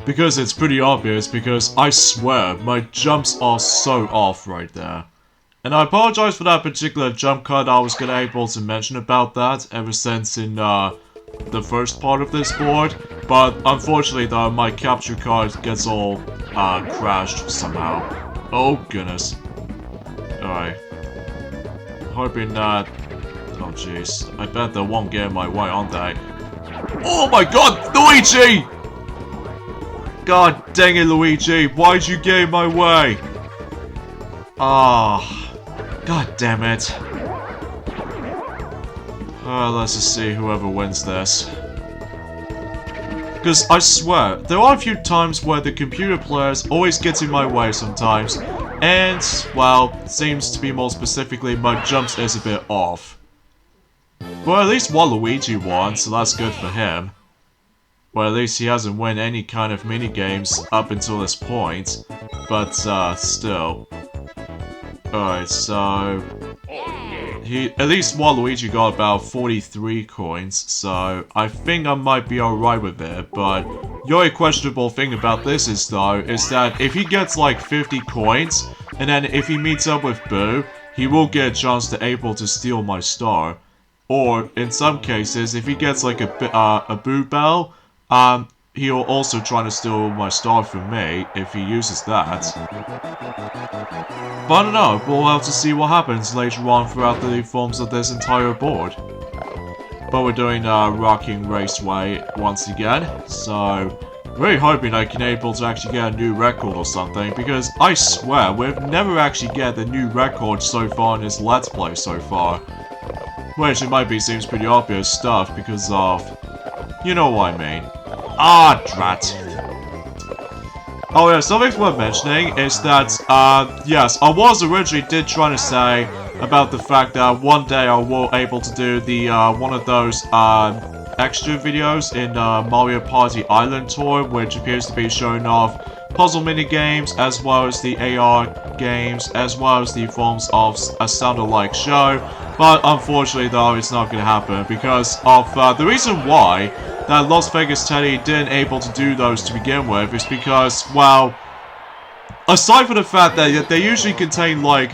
Because it's pretty obvious, because I swear, my jumps are so off right there. And I apologize for that particular jump cut. I was gonna able to mention about that ever since in the first part of this board. But unfortunately though, my capture card gets all crashed somehow. Oh goodness. Alright. Hoping that... Oh jeez. I bet they won't get in my way, aren't they? Oh my god! Luigi! God dang it, Luigi! Why'd you get in my way? Ah, god damn it. Let's just see whoever wins this. Because I swear, there are a few times where the computer players always get in my way sometimes. And, well, seems to be more specifically, my jumps is a bit off. Well, at least Waluigi won, so that's good for him. Well, at least he hasn't won any kind of minigames up until this point. But, still. Alright, so... At least Waluigi got about 43 coins, so I think I might be alright with it, but... The only questionable thing about this is, though, is that if he gets like 50 coins, and then if he meets up with Boo, he will get a chance to able to steal my star. Or, in some cases, if he gets like a Boo Bell, he'll also try to steal my star from me if he uses that. But I don't know, we'll have to see what happens later on throughout the forms of this entire board. But we're doing Rocking Raceway once again, so really hoping I can able to actually get a new record or something, because I swear we've never actually get the new record so far in this Let's Play so far. Which it might be seems pretty obvious stuff because of... You know what I mean. Ah, drat. Oh yeah, something worth mentioning is that, yes, I was originally trying to say about the fact that one day I will able to do the, one of those, extra videos in, Mario Party Island Tour, which appears to be showing off puzzle minigames, as well as the AR games, as well as the forms of a sound-alike show. But unfortunately though, it's not gonna happen because of, the reason why that Las Vegas Teddy didn't able to do those to begin with is because, well, aside from the fact that they usually contain like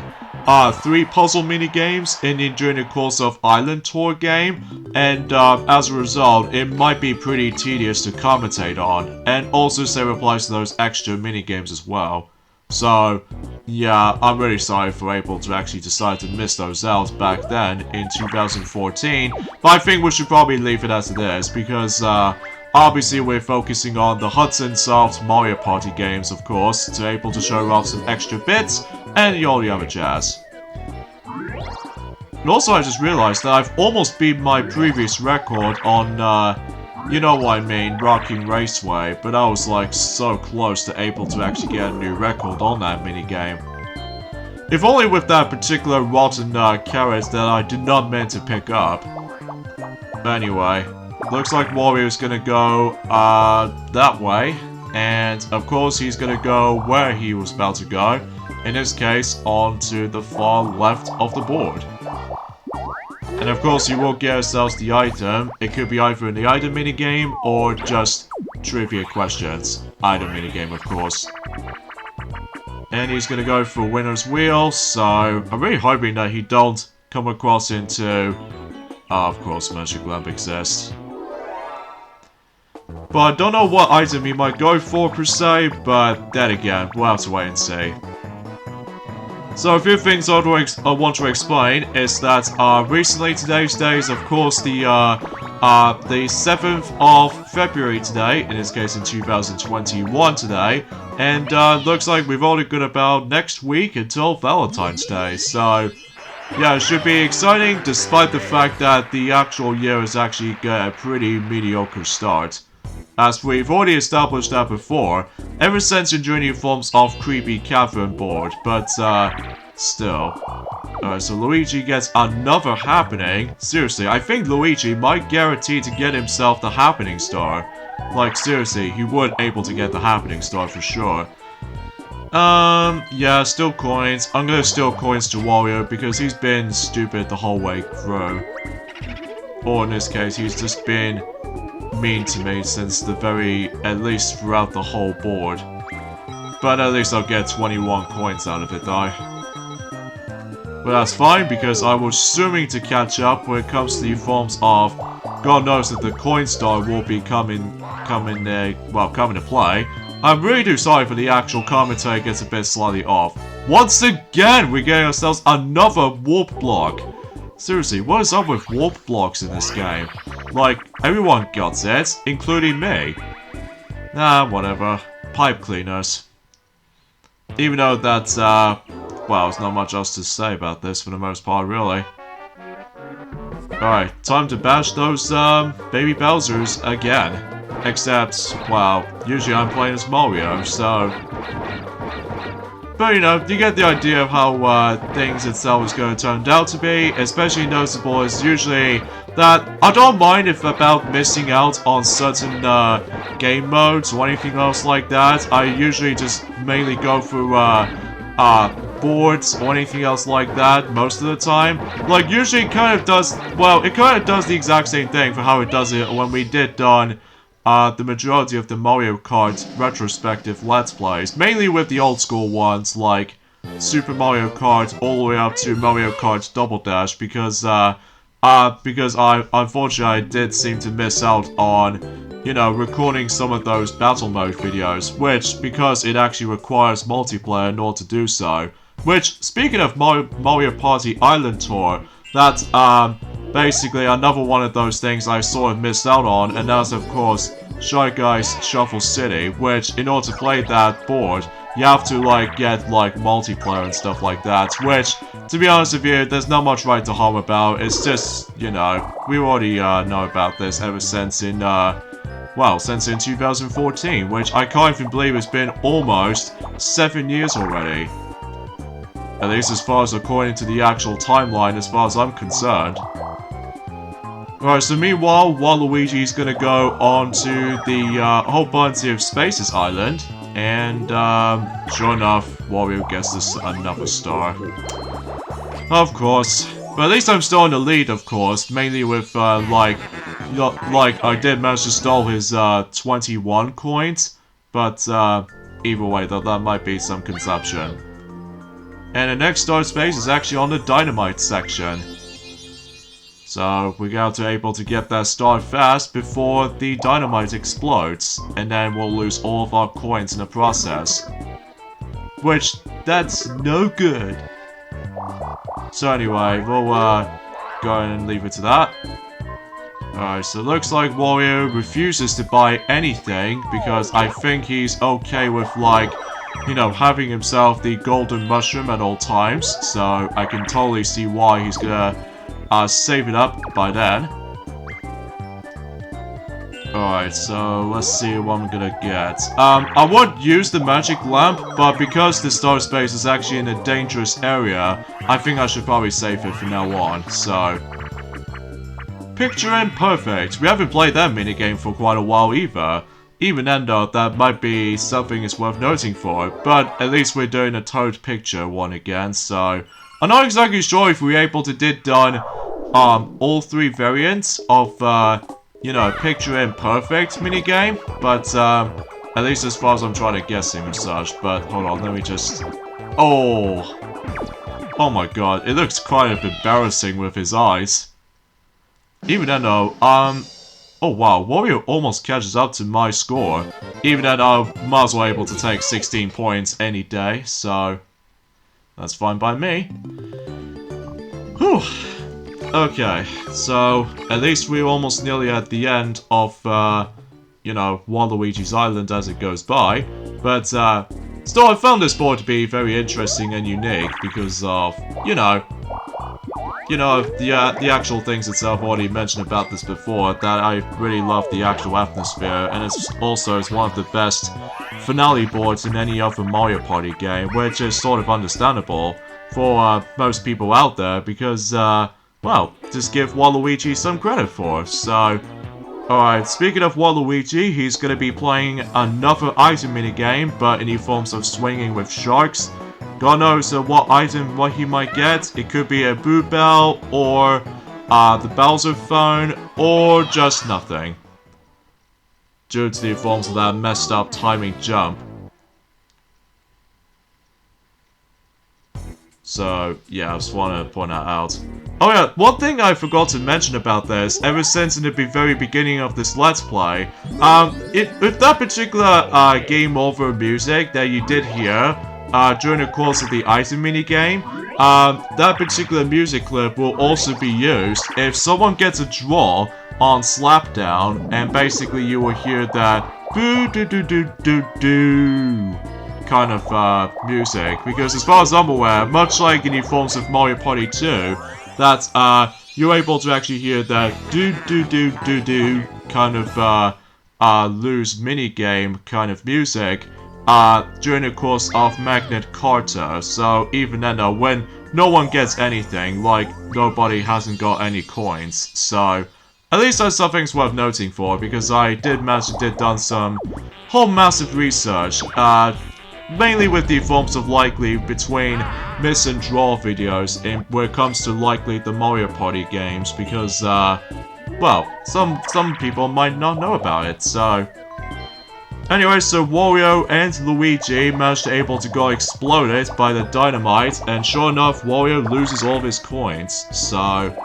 3 puzzle mini-games during the course of Island Tour game, and as a result, it might be pretty tedious to commentate on, and also same applies to those extra mini-games as well. So, yeah, I'm really sorry for able to actually decide to miss those out back then in 2014, but I think we should probably leave it as it is, because obviously we're focusing on the Hudson Soft Mario Party games, of course, to able to show off some extra bits, and all the other jazz. And also I just realized that I've almost beat my previous record on, you know what I mean, Rocking Raceway, but I was like so close to able to actually get a new record on that minigame. If only with that particular rotten carrot that I did not meant to pick up. But anyway, looks like Wario's gonna go that way, and of course he's gonna go where he was about to go, in this case onto the far left of the board. And of course you will get ourselves the item. It could be either in the item minigame or just trivia questions. Item minigame, of course. And he's gonna go for winner's wheel, so I'm really hoping that he don't come across into... of course, Magic Lamp exists. But I don't know what item he might go for per se, but then again, we'll have to wait and see. So a few things I want to explain is that recently today's day is of course the 7th of February today, in this case in 2021 today, and looks like we've only got about next week until Valentine's Day, so yeah, it should be exciting despite the fact that the actual year has actually got a pretty mediocre start. As we've already established that before, ever since enjoying new forms of creepy cavern board, but still. So Luigi gets another happening. Seriously, I think Luigi might guarantee to get himself the happening star. Like seriously, he would able to get the happening star for sure. Yeah, still coins. I'm gonna steal coins to Wario because he's been stupid the whole way through. Or in this case, he's just been mean to me since at least throughout the whole board. But at least I'll get 21 coins out of it though. But that's fine because I was assuming to catch up when it comes to the forms of God knows that the coin star will be coming to play. I'm really do sorry for the actual commentary gets a bit slightly off. Once again, we're getting ourselves another warp block. Seriously, what is up with warp blocks in this game? Like, everyone got it, including me. Nah, whatever. Pipe cleaners. Even though that's, well, there's not much else to say about this for the most part, really. Alright, time to bash those, baby Bowsers again. Except, well, usually I'm playing as Mario, so... But, you know, you get the idea of how, things itself is going to turn out to be. Especially noticeable is usually that I don't mind if about missing out on certain, game modes or anything else like that. I usually just mainly go through, boards or anything else like that most of the time. Like, usually it kind of does, well, it kind of does the exact same thing for how it does it when we did done the majority of the Mario Kart retrospective Let's Plays. Mainly with the old school ones like Super Mario Kart all the way up to Mario Kart Double Dash because I, unfortunately, I did seem to miss out on, you know, recording some of those battle mode videos, which, because it actually requires multiplayer in order to do so. Which, speaking of Mario Party Island Tour, that's, basically another one of those things I sort of missed out on, and that's, of course, Shy Guys Shuffle City, which, in order to play that board, you have to, like, get, like, multiplayer and stuff like that, which, to be honest with you, there's not much right to harm about. It's just, you know, we already, know about this ever since in, well, since in 2014, which I can't even believe it's been almost 7 years already. At least as far as according to the actual timeline, as far as I'm concerned. Alright, so meanwhile, Waluigi's gonna go on to the, whole bunch of Spaces Island. And, sure enough, Wario gets this another star. Of course. But at least I'm still in the lead, of course. Mainly with, like, I did manage to stall his, 21 coins. But, either way, though, that might be some consumption. And the next star space is actually on the Dynamite section. So, we got to able to get that star fast before the dynamite explodes, and then we'll lose all of our coins in the process. Which, that's no good. So anyway, we'll go ahead and leave it to that. Alright, so it looks like Wario refuses to buy anything, because I think he's okay with, like, you know, having himself the golden mushroom at all times, so I can totally see why he's gonna save it up by then. Alright, so let's see what I'm gonna get. I would use the magic lamp, but because the star space is actually in a dangerous area, I think I should probably save it from now on, so... Picture in Perfect. We haven't played that minigame for quite a while either. Even then though, that might be something it's worth noting for, but at least we're doing a Toad Picture one again, so... I'm not exactly sure if we're able to done all three variants of, you know, Picture in Perfect minigame, but, at least as far as I'm trying to guess him and such, but hold on, let me just... Oh! Oh my god, it looks kind of embarrassing with his eyes. Even then though, oh wow, Wario almost catches up to my score, even then I'm might as well able to take 16 points any day, so... That's fine by me. Whew. Okay, so at least we're almost nearly at the end of, you know, Waluigi's Island as it goes by. But, still I found this board to be very interesting and unique because of, the actual things itself. I've already mentioned about this before, that I really love the actual atmosphere, and it's also one of the best finale boards in any other Mario Party game, which is sort of understandable for most people out there, because, well, just give Waluigi some credit for. So, alright, speaking of Waluigi, he's going to be playing another item minigame, but in the forms of swinging with sharks. God knows what he might get. It could be a Boo Bell, or the Bowser phone, or just nothing. due to the forms of that messed up timing jump. So, yeah, I just want to point that out. Oh yeah, one thing I forgot to mention about this, ever since in the very beginning of this Let's Play, with that particular game over music that you did hear during the course of the item minigame, that particular music clip will also be used if someone gets a draw on Slapdown, and basically you will hear that boo-doo-doo-doo-doo-doo kind of music, because as far as I'm aware, much like in the forms of Mario Party 2, that you're able to actually hear that do-do-do-do-do kind of loose minigame kind of music during the course of Magnet Carter. So even then, when no one gets anything, like nobody hasn't got any coins, so at least that's something worth noting for, because I did done some whole massive research, mainly with the forms of likely between miss and draw videos where it comes to likely the Mario Party games, because well, some people might not know about it. So anyway, so Wario and Luigi managed to able to go exploded by the dynamite, and sure enough, Wario loses all of his coins. So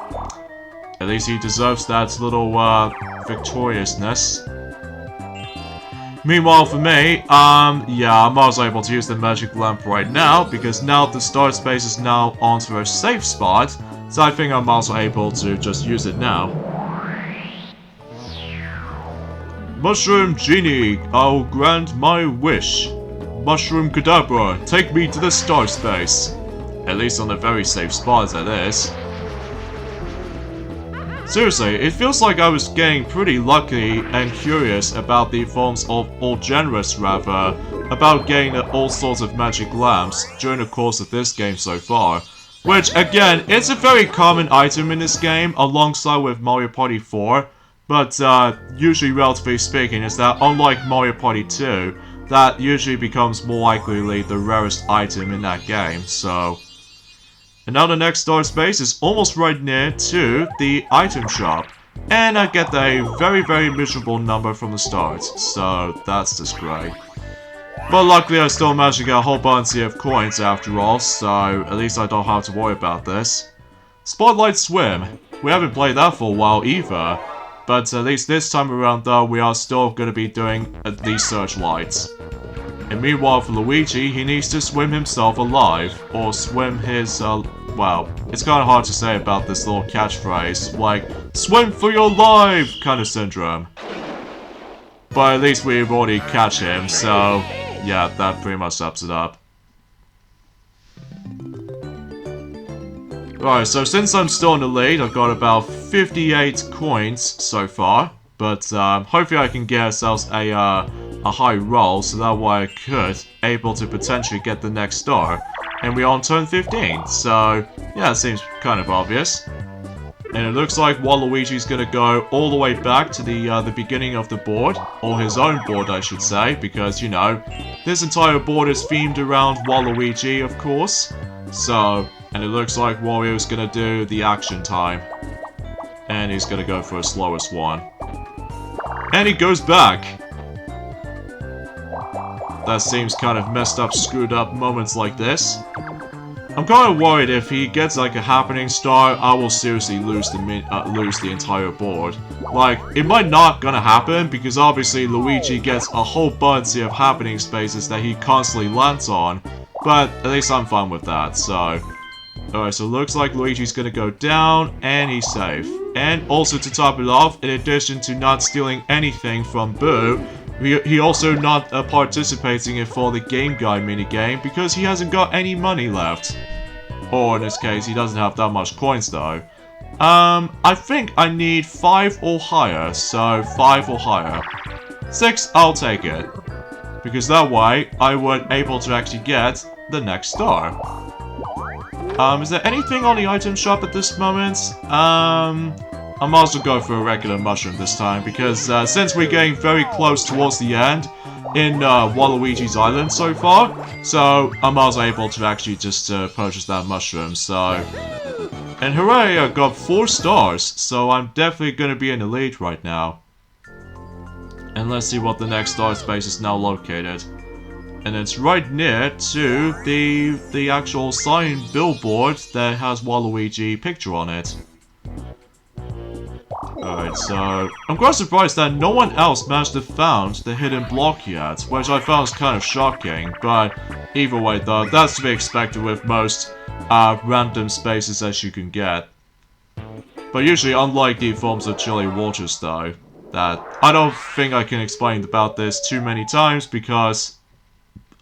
at least he deserves that little victoriousness. Meanwhile for me, yeah, I'm also able to use the magic lamp right now, because now the start space is now onto a safe spot, so I think I'm also able to just use it now. Mushroom Genie, I'll grant my wish. Mushroom Kadabra, take me to the start space. At least on a very safe spot, that is. Seriously, it feels like I was getting pretty lucky and curious about the forms of, or generous rather, about getting all sorts of magic lamps during the course of this game so far. Which, again, it's a very common item in this game, alongside with Mario Party 4, but usually, relatively speaking, is that unlike Mario Party 2, that usually becomes more likely the rarest item in that game, so... And now the next start space is almost right near to the item shop. And I get a very, very miserable number from the start. So that's just great. But luckily I still managed to get a whole bunch of coins after all. So at least I don't have to worry about this. Spotlight Swim. We haven't played that for a while either. But at least this time around though, we are still going to be doing these searchlights. And meanwhile for Luigi, he needs to swim himself alive, or swim his, well, it's kind of hard to say about this little catchphrase, like, swim for your life kind of syndrome. But at least we've already catch him, so, yeah, that pretty much sums it up. Alright, so since I'm still in the lead, I've got about 58 coins so far, but hopefully I can get ourselves a high roll, so that way I could able to potentially get the next star. And we're on turn 15, so yeah, it seems kind of obvious. And it looks like Waluigi's gonna go all the way back to the beginning of the board, or his own board I should say, because you know, this entire board is themed around Waluigi of course. So, and it looks like Wario's gonna do the action time. And he's gonna go for the slowest one. And he goes back! That seems kind of messed up, screwed up moments like this. I'm kind of worried if he gets like a happening star, I will seriously lose the entire board. Like, it might not gonna happen, because obviously Luigi gets a whole bunch of happening spaces that he constantly lands on, but at least I'm fine with that, so... Alright, so it looks like Luigi's gonna go down, and he's safe. And also to top it off, in addition to not stealing anything from Boo, he also not participating in for the Game Guy minigame because he hasn't got any money left. Or in this case, he doesn't have that much coins though. I think I need 5 or higher, so 5 or higher. 6, I'll take it. Because that way, I would able to actually get the next star. Is there anything on the item shop at this moment? I'm also going for a regular mushroom this time, because since we're getting very close towards the end in Waluigi's Island so far, so I'm also able to actually just purchase that mushroom, so... And hooray, I got 4 stars, so I'm definitely going to be in the lead right now. And let's see what the next star space is now located. And it's right near to the actual sign billboard that has Waluigi picture on it. Alright, so I'm quite surprised that no one else managed to found the hidden block yet, which I found kind of shocking, but either way though, that's to be expected with most random spaces as you can get. But usually, unlike the forms of chilly waters though, that I don't think I can explain about this too many times because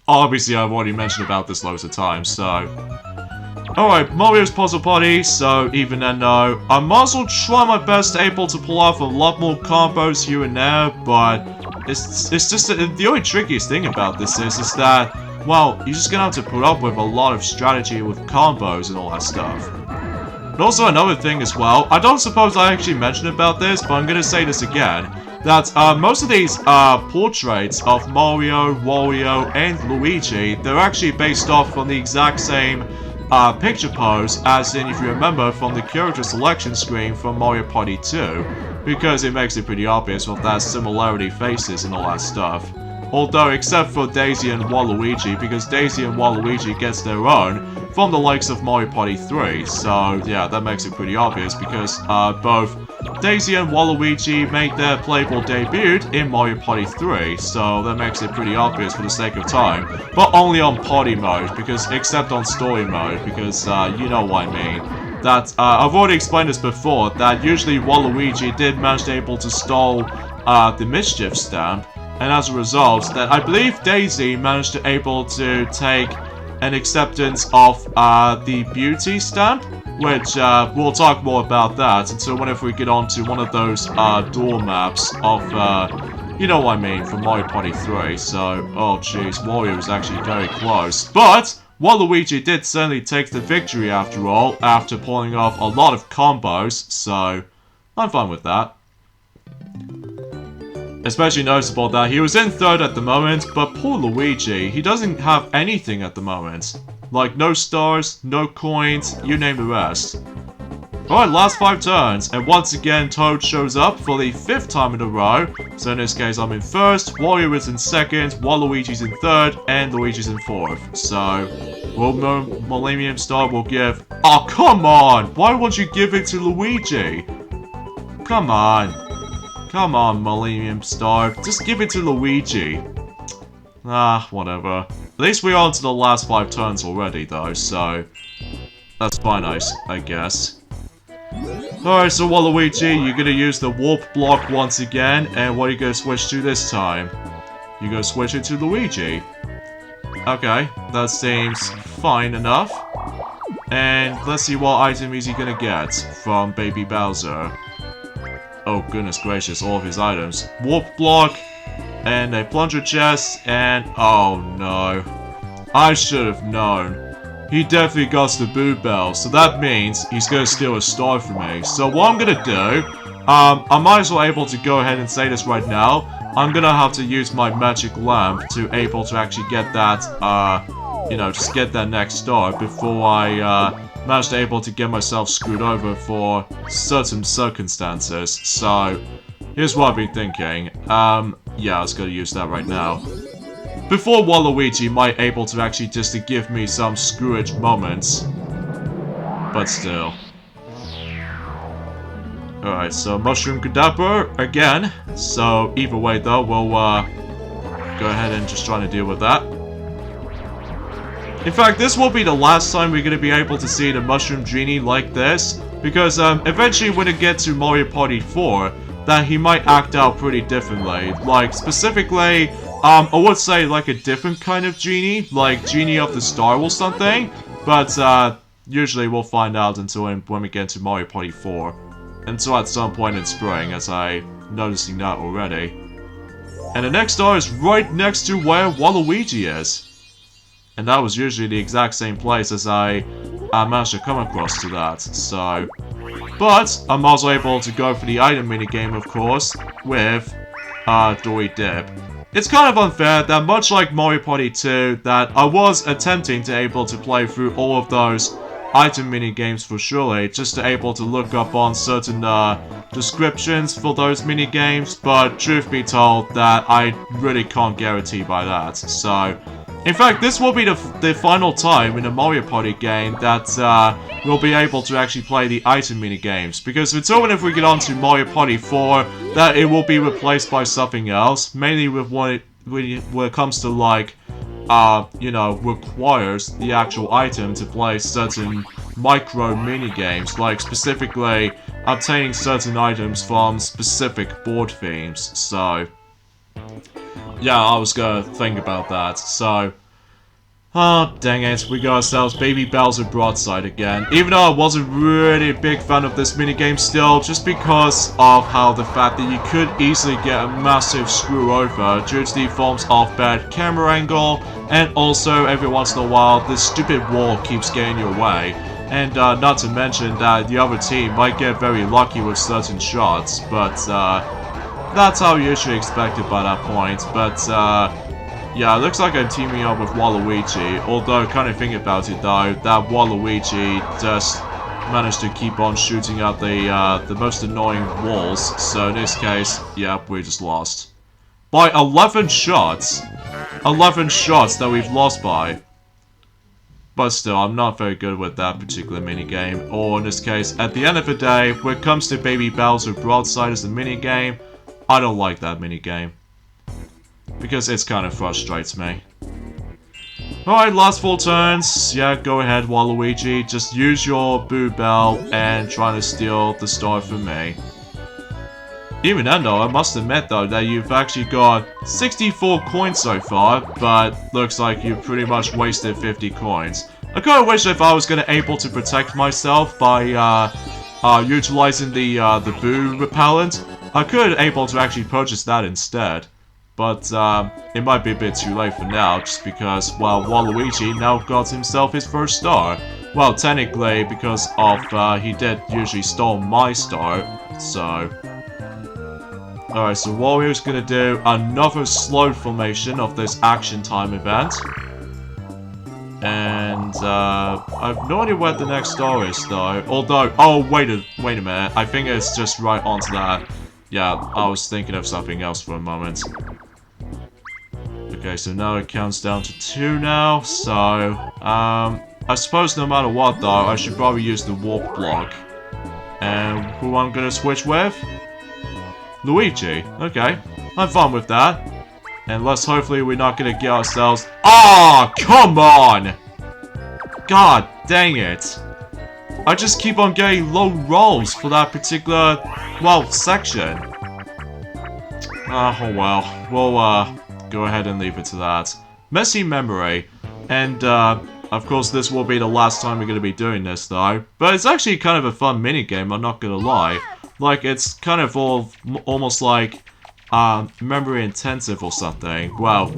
obviously I've already mentioned about this loads of times, so... Alright, Mario's Puzzle Party, so even then though, I might as well try my best able to pull off a lot more combos here and there, but it's just the only trickiest thing about this is that, well, you're just gonna have to put up with a lot of strategy with combos and all that stuff. And also another thing as well, I don't suppose I actually mentioned about this, but I'm gonna say this again, that most of these portraits of Mario, Wario, and Luigi, they're actually based off from the exact same picture pose, as in, if you remember, from the character selection screen from Mario Party 2, because it makes it pretty obvious with that similarity faces and all that stuff. Although, except for Daisy and Waluigi, because Daisy and Waluigi gets their own from the likes of Mario Party 3, so yeah, that makes it pretty obvious, because both Daisy and Waluigi made their playable debut in Mario Party 3, so that makes it pretty obvious for the sake of time, but only on party mode, because except on story mode, because you know what I mean. That, I've already explained this before, that usually Waluigi did manage to able to stall the Mischief stamp, and as a result, that I believe Daisy managed to able to take an acceptance of the Beauty stamp, which we'll talk more about that until whenever we get onto one of those door maps of, you know what I mean, from Mario Party 3, so, oh jeez, Wario was actually very close, but Waluigi did certainly take the victory after all, after pulling off a lot of combos, so I'm fine with that. Especially noticeable that he was in third at the moment, but poor Luigi, he doesn't have anything at the moment. Like, no stars, no coins, you name the rest. Alright, last 5 turns, and once again Toad shows up for the 5th time in a row. So in this case I'm in first, Wario is in second, Waluigi's in third, and Luigi's in 4th. So, Millennium Star will give... Oh, come on! Why won't you give it to Luigi? Come on. Come on, Millennium Star. Just give it to Luigi. Ah, whatever. At least we're on to the last 5 turns already, though, so... That's fine, I guess. Alright, so Waluigi, you're gonna use the warp block once again, and what are you gonna switch to this time? You're gonna switch it to Luigi. Okay, that seems fine enough. And let's see what item is he gonna get from Baby Bowser. Oh goodness gracious, all of his items. Warp block, and a plunger chest, and oh no. I should have known. He definitely got the Boo Bell, so that means he's gonna steal a star from me. So what I'm gonna do, I might as well able to go ahead and say this right now. I'm gonna have to use my magic lamp to able to actually get that, you know, just get that next star before I, managed to able to get myself screwed over for certain circumstances. So, here's what I've been thinking. Yeah, I was gonna use that right now. Before Waluigi might able to actually just to give me some screwage moments. But still. Alright, so Mushroom Kadabra again. So, either way though, we'll go ahead and just try to deal with that. In fact, this will be the last time we're going to be able to see the Mushroom Genie like this, because eventually when it gets to Mario Party 4, that he might act out pretty differently. Like, specifically, I would say like a different kind of Genie, like Genie of the Star or something, but usually we'll find out until when we get to Mario Party 4. Until at some point in spring, as I'm noticing that already. And the next star is right next to where Waluigi is. And that was usually the exact same place as I managed to come across to that, so... But, I'm also able to go for the item minigame, of course, with Dory Dip. It's kind of unfair that, much like Mario Party 2, that I was attempting to able to play through all of those item mini-games for surely, just to able to look up on certain descriptions for those mini-games, but truth be told that I really can't guarantee by that. So, in fact, this will be the final time in a Mario Party game that we'll be able to actually play the item mini-games, because it's only if we get on to Mario Party 4 that it will be replaced by something else, mainly with when it comes to like you know, requires the actual item to play certain micro mini-games, like specifically obtaining certain items from specific board themes. So, yeah, I was gonna think about that. So, oh, dang it, we got ourselves Baby Bowser Broadside again. Even though I wasn't really a big fan of this minigame still, just because of how the fact that you could easily get a massive screw over due to the forms of bad camera angle, and also every once in a while this stupid wall keeps getting your way. And not to mention that the other team might get very lucky with certain shots, but that's how you usually expect it by that point. But yeah, it looks like I'm teaming up with Waluigi, although kind of thinking about it though, that Waluigi just managed to keep on shooting at the most annoying walls, so in this case, yeah, we just lost. By 11 shots! 11 shots that we've lost by. But still, I'm not very good with that particular minigame, or in this case, at the end of the day, when it comes to Baby Bowser Broadside as a minigame, I don't like that minigame. Because it kind of frustrates me. Alright, last 4 turns. Yeah, go ahead, Waluigi. Just use your Boo Bell and try to steal the star from me. Even then though, I must admit though that you've actually got 64 coins so far, but looks like you've pretty much wasted 50 coins. I kinda wish if I was gonna able to protect myself by utilizing the Boo repellent, I could able to actually purchase that instead. But it might be a bit too late for now, just because, well, Waluigi now got himself his first star. Well, technically, because of, he did usually stole my star, so... Alright, so Wario's gonna do another slow formation of this action time event. And, I have no idea where the next star is, though. Although, oh, wait a minute, I think it's just right onto that. Yeah, I was thinking of something else for a moment. Okay, so now it counts down to 2 now, so, I suppose no matter what though, I should probably use the warp block. And who I'm gonna switch with? Luigi. Okay, I'm fine with that. And let's hopefully we're not gonna get ourselves... Ah, come on! God dang it. I just keep on getting low rolls for that particular, well, section. Oh well, we'll go ahead and leave it to that. Messy memory. And of course this will be the last time we're going to be doing this though. But it's actually kind of a fun minigame, I'm not going to lie. Like, it's kind of almost like memory intensive or something. Well,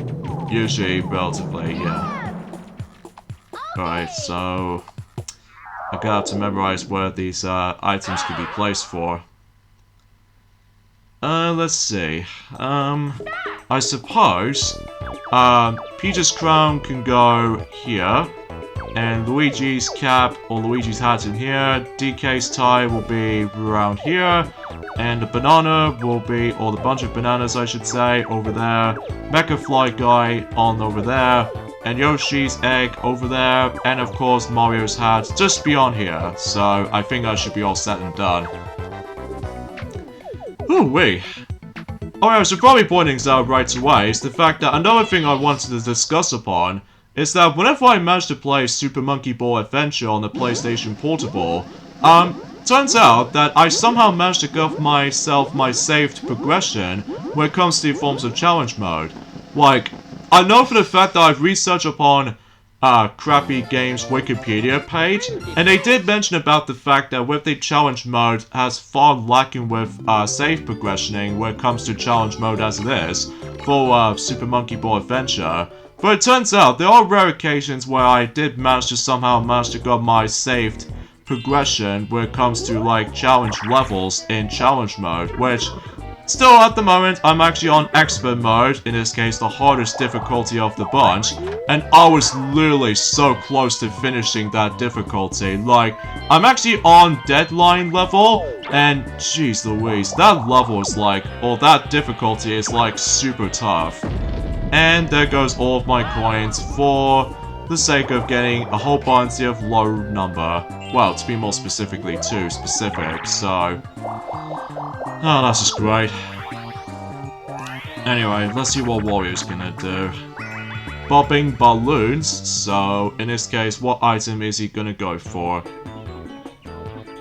usually relatively, yeah. Alright, so... I got to memorize where these items could be placed for. Let's see. I suppose Peach's crown can go here, and Luigi's cap or Luigi's hat in here. DK's tie will be around here, and the banana will be, or the bunch of bananas I should say, over there. Mecha Fly guy on over there. And Yoshi's egg over there, and of course Mario's hat just beyond here. So I think I should be all set and done. Ooh-wee. Alright, so probably pointing this out right away is the fact that another thing I wanted to discuss upon is that whenever I managed to play Super Monkey Ball Adventure on the PlayStation Portable, turns out that I somehow managed to give myself my saved progression when it comes to the forms of challenge mode. Like, I know for the fact that I've researched upon Crappy Games Wikipedia page, and they did mention about the fact that with the challenge mode has far lacking with save progressioning when it comes to challenge mode as it is for Super Monkey Ball Adventure. But it turns out there are rare occasions where I did manage to somehow get my saved progression when it comes to like challenge levels in challenge mode, which Still, at the moment, I'm actually on expert mode, in this case, the hardest difficulty of the bunch, and I was literally so close to finishing that difficulty. Like, I'm actually on deadline level, and jeez Louise, that level is like, or that difficulty is like super tough. And there goes all of my coins for the sake of getting a whole bunch of low number. Well, to be more specifically, 2 specific, so... Oh, that's just great. Anyway, let's see what Wario's gonna do. Bobbing balloons, so in this case, what item is he gonna go for?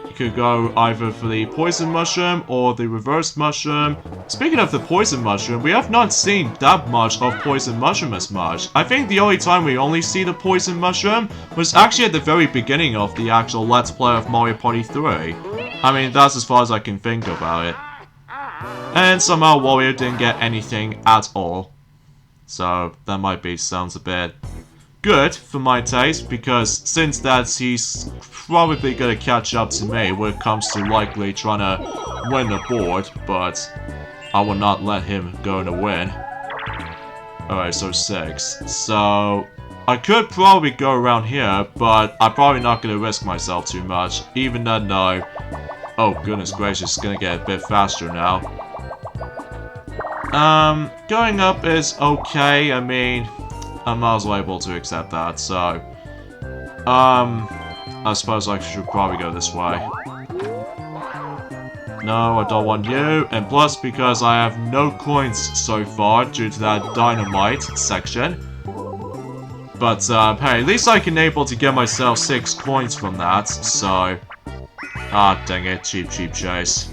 He could go either for the poison mushroom or the reverse mushroom. Speaking of the poison mushroom, we have not seen that much of poison mushroom as much. I think the only time we only see the poison mushroom was actually at the very beginning of the actual Let's Play of Mario Party 3. I mean, that's as far as I can think about it. And somehow Wario didn't get anything at all. So that might be sounds a bit good for my taste, because since that he's probably gonna catch up to me when it comes to likely trying to win the board, but I will not let him go to win. Alright, so 6. So I could probably go around here, but I'm probably not gonna risk myself too much, even though no. Oh goodness gracious, it's gonna get a bit faster now. Going up is okay. I mean, I'm also able to accept that, so... I suppose I should probably go this way. No, I don't want you, and plus because I have no coins so far due to that dynamite section. But, hey, at least I can able to get myself 6 coins from that, so... Ah, dang it, cheap chase.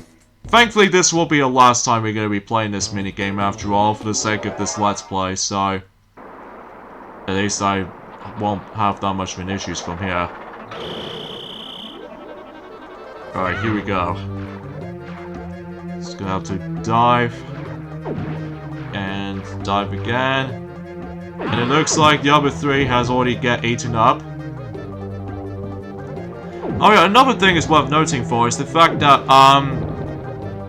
Thankfully, this will be the last time we're going to be playing this minigame after all, for the sake of this Let's Play, so... At least I won't have that much of an issues from here. Alright, here we go. Just gonna have to dive. And dive again. And it looks like the other 3 has already get eaten up. Oh yeah, another thing is worth noting for is the fact that,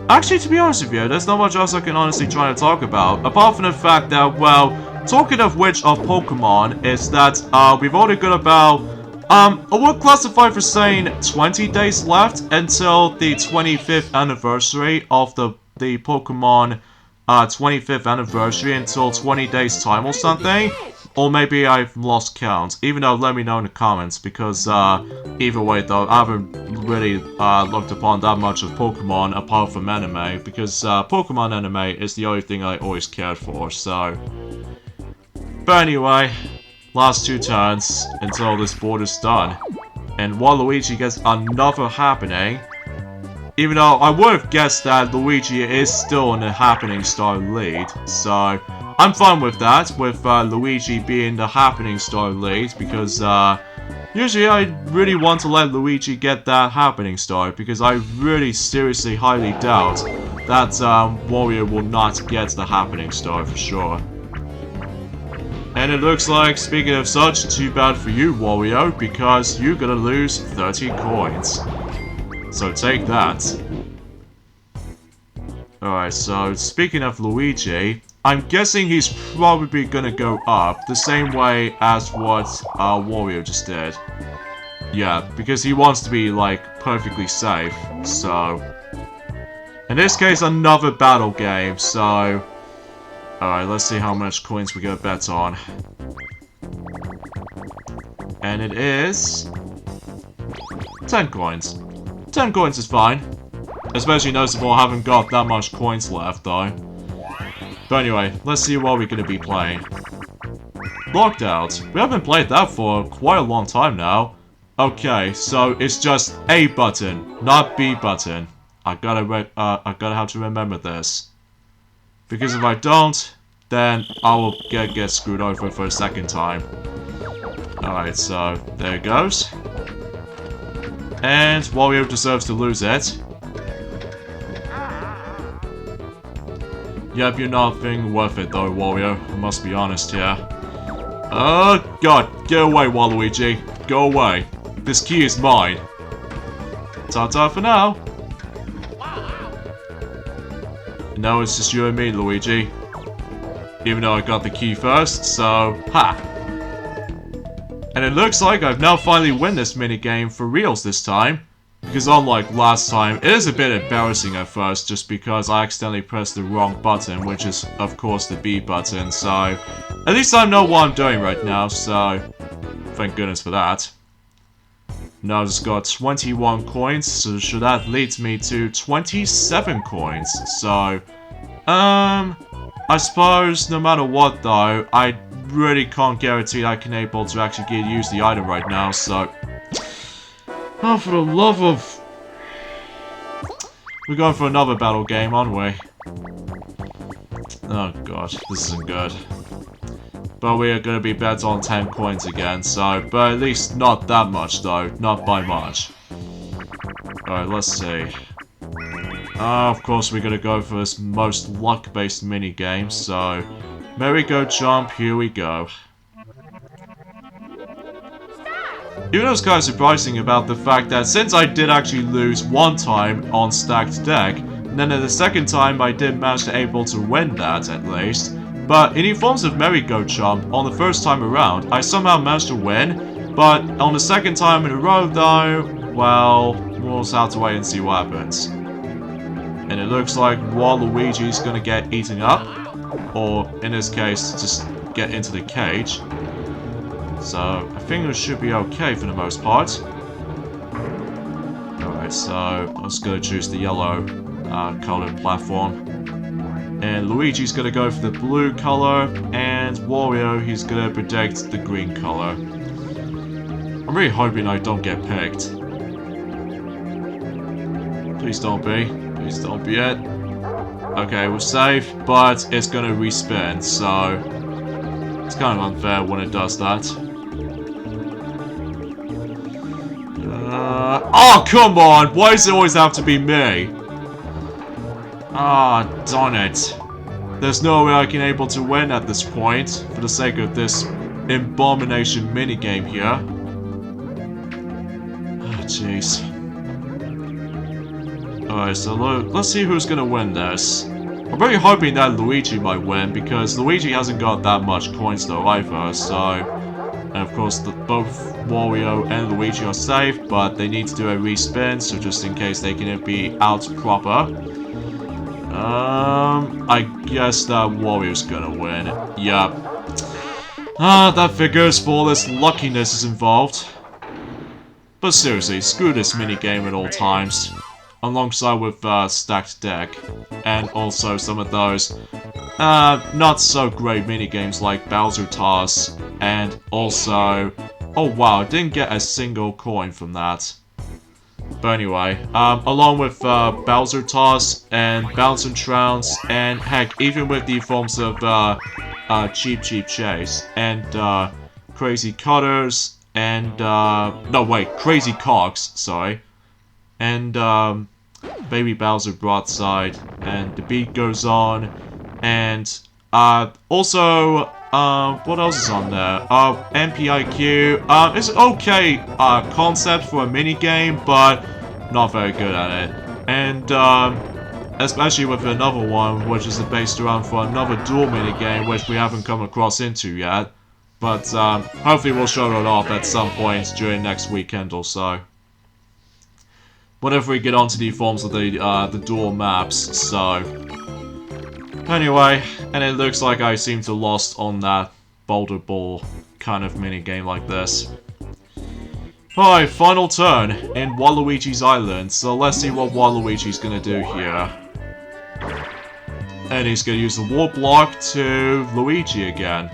actually, to be honest with you, there's not much else I can honestly try to talk about. Apart from the fact that, well, talking of which of Pokemon, is that, we've already got about, I would classify for saying 20 days left until the 25th anniversary of the Pokemon, 25th anniversary until 20 days time or something. Or maybe I've lost count, even though let me know in the comments, because either way though, I haven't really looked upon that much of Pokemon apart from anime, because Pokemon anime is the only thing I always cared for, so... But anyway, last 2 turns until this board is done. And Waluigi gets another happening, even though I would have guessed that Luigi is still in the happening star lead, so... I'm fine with that, with Luigi being the happening star lead, because usually I really want to let Luigi get that happening star, because I really seriously highly doubt that Wario will not get the happening star for sure. And it looks like, speaking of such, too bad for you, Wario, because you're gonna lose 30 coins. So take that. Alright, so speaking of Luigi, I'm guessing he's probably gonna go up the same way as what Wario just did. Yeah, because he wants to be, like, perfectly safe, so... In this case, another battle game, so... Alright, let's see how much coins we gonna bet on. And it is... 10 coins. 10 coins is fine. Especially noticeable I haven't got that much coins left, though. But anyway, let's see what we're gonna be playing. Locked Out. We haven't played that for quite a long time now. Okay, so it's just A button, not B button. I gotta have to remember this. Because if I don't, then I will get screwed over for a second time. Alright, so there it goes. And Wario deserves to lose it. Yep, you're not being worth it though, Wario. I must be honest here. Oh god, get away, Waluigi. Go away. This key is mine. Ta-ta for now. And now it's just you and me, Luigi. Even though I got the key first, so... Ha! And it looks like I've now finally won this minigame for reals this time. Because unlike last time, it is a bit embarrassing at first just because I accidentally pressed the wrong button, which is, of course, the B button, so... At least I know what I'm doing right now, so... Thank goodness for that. Now I've just got 21 coins, so that leads me to 27 coins, so... I suppose, no matter what though, I really can't guarantee I can able to actually use the item right now, so... Oh, for the love of... We're going for another battle game, aren't we? Oh god, this isn't good. But we are going to be bet on 10 coins again, so... But at least not that much though, not by much. Alright, let's see. Of course we're going to go for this most luck-based mini-game, so... Merry-go-jump, here we go. Even though it's kind of surprising about the fact that since I did actually lose one time on stacked deck, and then the second time I did manage to able to win that at least, but in the forms of merry-go-jump, on the first time around, I somehow managed to win, but on the second time in a row though, well, we'll just have to wait and see what happens. And it looks like Waluigi's gonna get eaten up, or in this case, just get into the cage. So, I think it should be okay for the most part. Alright, so I'm just gonna choose the yellow colored platform. And Luigi's gonna go for the blue color, and Wario, he's gonna predict the green color. I'm really hoping I don't get picked. Please don't be. Please don't be it. Okay, we're safe, but it's gonna respin, so... It's kind of unfair when it does that. Oh, come on! Why does it always have to be me? Ah, darn it. There's no way I can able to win at this point, for the sake of this abomination minigame here. Ah, jeez. Alright, so let's see who's gonna win this. I'm really hoping that Luigi might win, because Luigi hasn't got that much coins though either, so... And of course, both Wario and Luigi are safe, but they need to do a respin, so just in case they can be out proper. I guess that Wario's gonna win. Yup. That figures for all this luckiness is involved. But seriously, screw this minigame at all times. Alongside with stacked deck. And also some of those not so great minigames like Bowser Toss. And also... Oh wow, I didn't get a single coin from that. But anyway, along with Bowser Toss and Bounce and Trounce, and heck, even with the forms of Cheap Chase and Crazy Cutters and no wait, Crazy Cogs, sorry, and Baby Bowser Broadside, and The Beat Goes On, and also what else is on there? MPIQ. It's okay concept for a minigame, but not very good at it. And especially with another one, which is based around for another dual minigame, which we haven't come across into yet. But hopefully we'll show it off at some point during next weekend or so. Whenever we get onto the forms of the dual maps, so... Anyway, and it looks like I seem to lost on that boulder ball kind of minigame like this. Alright, final turn in Waluigi's Island, so let's see what Waluigi's gonna do here. And he's gonna use the wall block to Luigi again.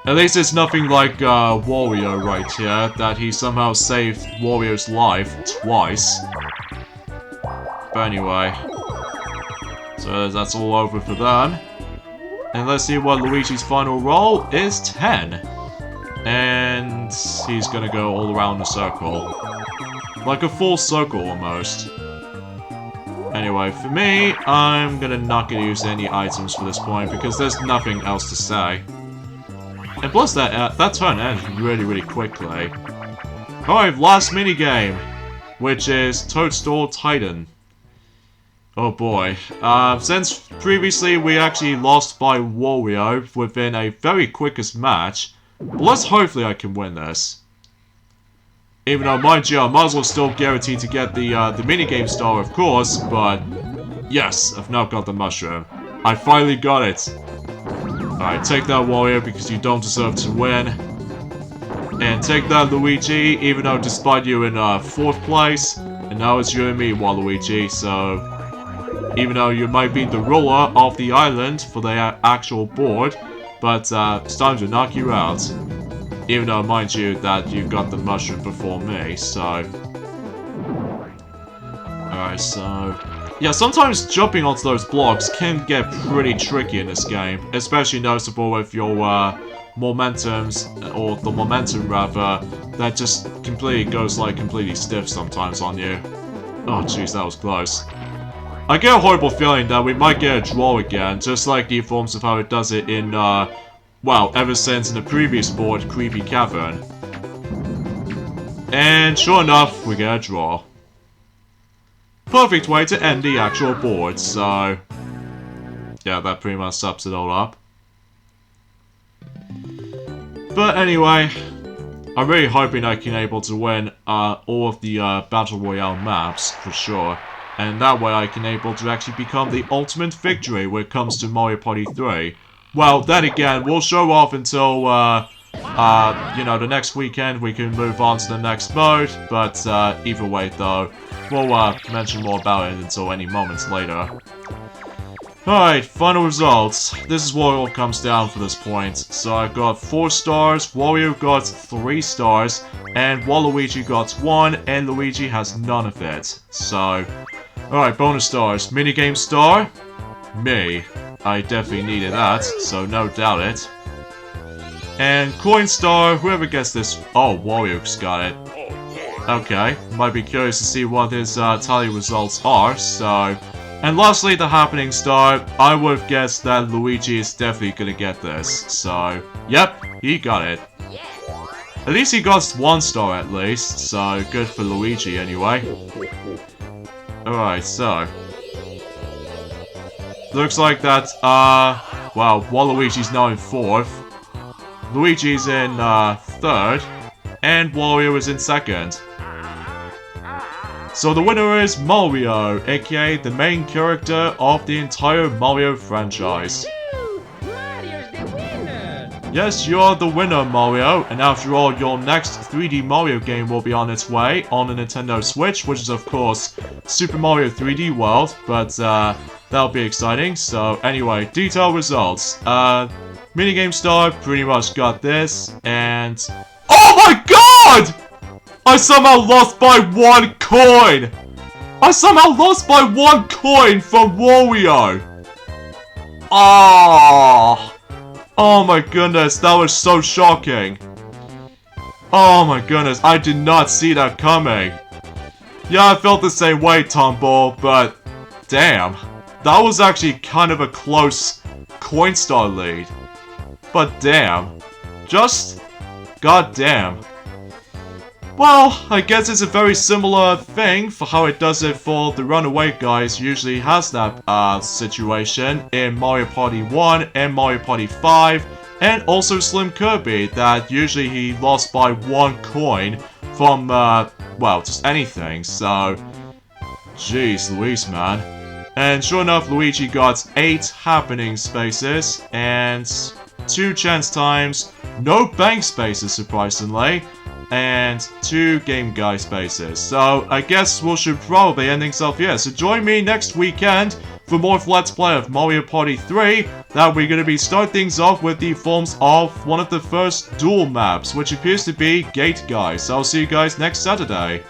At least it's nothing like Wario right here, that he somehow saved Wario's life twice. But anyway. So that's all over for them. And let's see what Luigi's final roll is 10. And he's gonna go all around the circle. Like a full circle almost. Anyway, for me, I'm not gonna use any items for this point because there's nothing else to say. And plus that turn ends really quickly. Alright, last minigame. Which is Toadstool Titan. Oh boy. Since previously we actually lost by Wario within a very quickest match, let's hopefully I can win this. Even though, mind you, I might as well still guarantee to get the minigame star, of course, but yes, I've now got the mushroom. I finally got it. Alright, take that, Wario, because you don't deserve to win. And take that, Luigi, even though despite you in 4th place, and now it's you and me, Waluigi, so even though you might be the ruler of the island for the actual board, but it's time to knock you out. Even though, mind you, that you got the mushroom before me, so... Alright, so... Yeah, sometimes jumping onto those blocks can get pretty tricky in this game, especially noticeable if your momentums, or the momentum rather, that just completely goes like completely stiff sometimes on you. Oh jeez, that was close. I get a horrible feeling that we might get a draw again, just like the forms of how it does it in, well, ever since in the previous board, Creepy Cavern. And sure enough, we get a draw. Perfect way to end the actual board, so... yeah, that pretty much sums it all up. But anyway, I'm really hoping I can able to win all of the Battle Royale maps, for sure. And that way I can able to actually become the ultimate victory when it comes to Mario Party 3. Well, then again, we'll show off until, you know, the next weekend we can move on to the next mode. But either way though, we'll mention more about it until any moments later. Alright, final results. This is what it all comes down for this point. So I got 4 stars, Wario got 3 stars, and Waluigi got 1, and Luigi has none of it. So, alright, bonus stars. Minigame star? Me. I definitely needed that, so no doubt it. And coin star, whoever gets this... oh, Wario's got it. Okay, might be curious to see what his tally results are, so... and lastly, the happening star, I would have guessed that Luigi is definitely gonna get this, so... yep, he got it. At least he got 1 star at least, so good for Luigi anyway. Alright, so... looks like that, well, Waluigi's now in 4th. Luigi's in 3rd, and Wario is in 2nd. So the winner is Mario, aka the main character of the entire Mario franchise. Mario's the winner! Yes, you're the winner, Mario, and after all, your next 3D Mario game will be on its way on the Nintendo Switch, which is of course Super Mario 3D World, but that'll be exciting. So anyway, detailed results. Minigame star pretty much got this, and... oh my god! I somehow lost by 1 coin! I somehow lost by 1 coin from Wario! Ah! Oh my goodness, that was so shocking. Oh my goodness, I did not see that coming. Yeah, I felt the same way, Tomball, but damn. That was actually kind of a close coin star lead. But damn. Just goddamn. Well, I guess it's a very similar thing for how it does it for the Runaway guys. Usually has that situation in Mario Party 1 and Mario Party 5, and also Slim Kirby, that usually he lost by 1 coin from, well, just anything, so... jeez Louise, man. And sure enough, Luigi got 8 happening spaces, and 2 chance times, no bank spaces surprisingly, and 2 game guy spaces. So I guess we should probably end things off here. So join me next weekend for more Let's Play of Mario Party 3. That we're going to be start things off with the forms of one of the first dual maps, which appears to be Gate Guy. So I'll see you guys next Saturday.